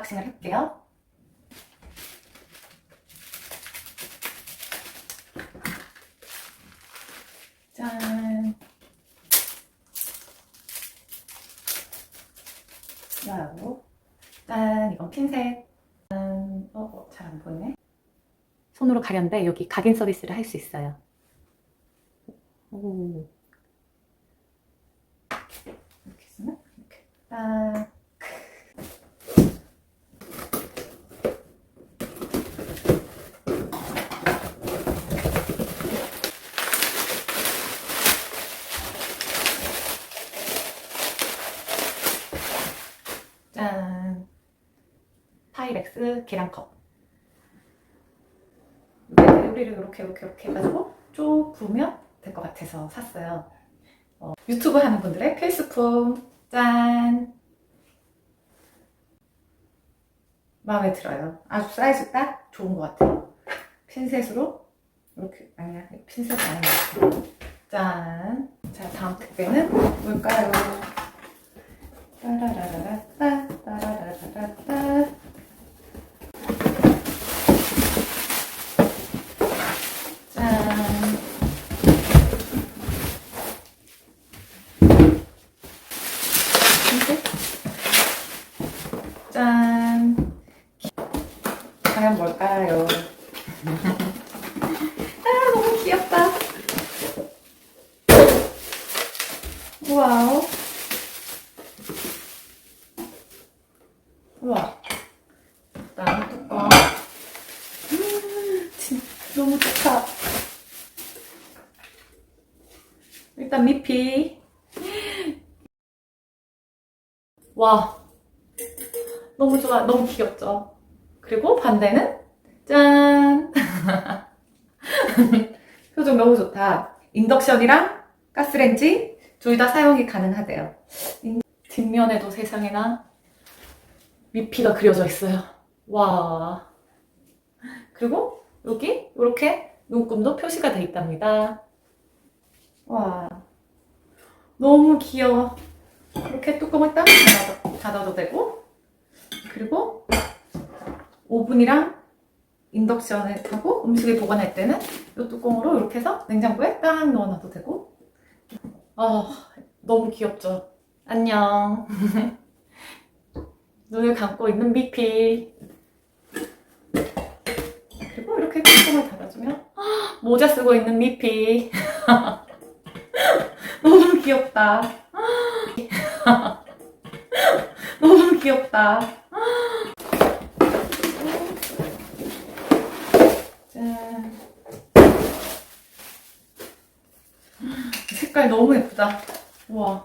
언박싱을 할게요. 짠. 와우. 짠. 이건 핀셋. 짠. 잘 안 보이네. 손으로 가렸는데 여기 각인 서비스를 할 수 있어요. 오. 이렇게 쓰면 이렇게 딱. 짠. 파이렉스 계량컵. 요리를 이렇게 해가지고 쭉 부으면 될 것 같아서 샀어요. 유튜브 하는 분들의 필수품. 짠. 마음에 들어요. 아주 사이즈 딱 좋은 것 같아요. 핀셋으로 이렇게, 아니야, 핀셋이 아닌 것 같아요. 짠. 자, 다음 택배는 뭘까요? 따라라라따 따라라라따. 짠. 짠. 과연 뭘까요? 아, 너무 귀엽다. 와우. 우와. 다음 뚜껑. 진짜 너무 좋다. 일단 미피. 와. 너무 좋아. 너무 귀엽죠? 그리고 반대는 짠. 표정 너무 좋다. 인덕션이랑 가스레인지 둘 다 사용이 가능하대요. 뒷면에도 세상에나 미피가 그려져 있어요. 와. 그리고 여기 이렇게 눈금도 표시가 돼 있답니다. 와. 너무 귀여워. 이렇게 뚜껑을 딱 닫아도 되고, 그리고 오븐이랑 인덕션을 하고 음식을 보관할 때는 이 뚜껑으로 이렇게 해서 냉장고에 딱 넣어놔도 되고. 너무 귀엽죠? 안녕. 눈을 감고 있는 미피. 그리고 이렇게 뚜껑을 닫아주면 모자 쓰고 있는 미피. 너무 귀엽다. 너무 귀엽다. 짠. 색깔 너무 예쁘다. 우와.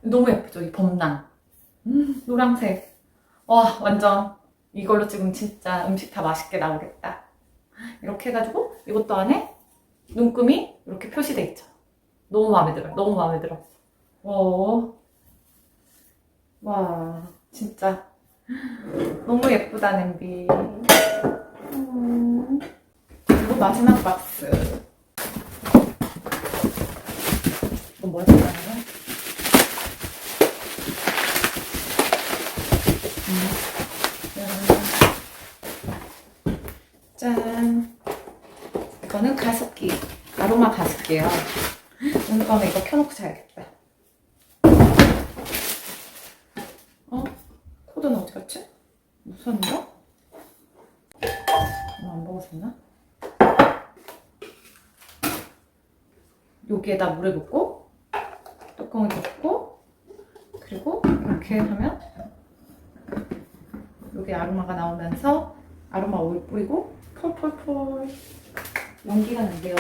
너무 예쁘죠? 이 범랑. 노란색. 와, 완전 이걸로 지금 진짜 음식 다 맛있게 나오겠다. 이렇게 해가지고 이것도 안에 눈금이 이렇게 표시돼 있죠. 너무 마음에 들어요. 너무 마음에 들어. 와, 진짜 너무 예쁘다, 냄비. 그리고 마지막 박스. 이건 뭐야, 잠깐만요. 짠. 이거는 가습기. 아로마 가습기예요. 오늘 밤에 이거 켜놓고 자야겠다. 코드는 어디 갔지? 무선인가? 안 먹었었나? 여기에다 물을 붓고 뚜껑을 덮고, 그리고 이렇게 하면 여기 아로마가 나오면서 아로마 오일 뿌리고 폴폴폴 연기가 난대요.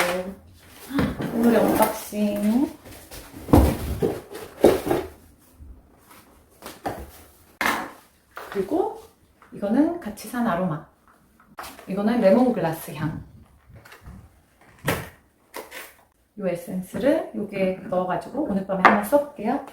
오늘의 언박싱. 그리고 이거는 같이 산 아로마. 이거는 레몬글라스 향. 이 에센스를 여기에 넣어가지고 오늘 밤에 한번 써볼게요.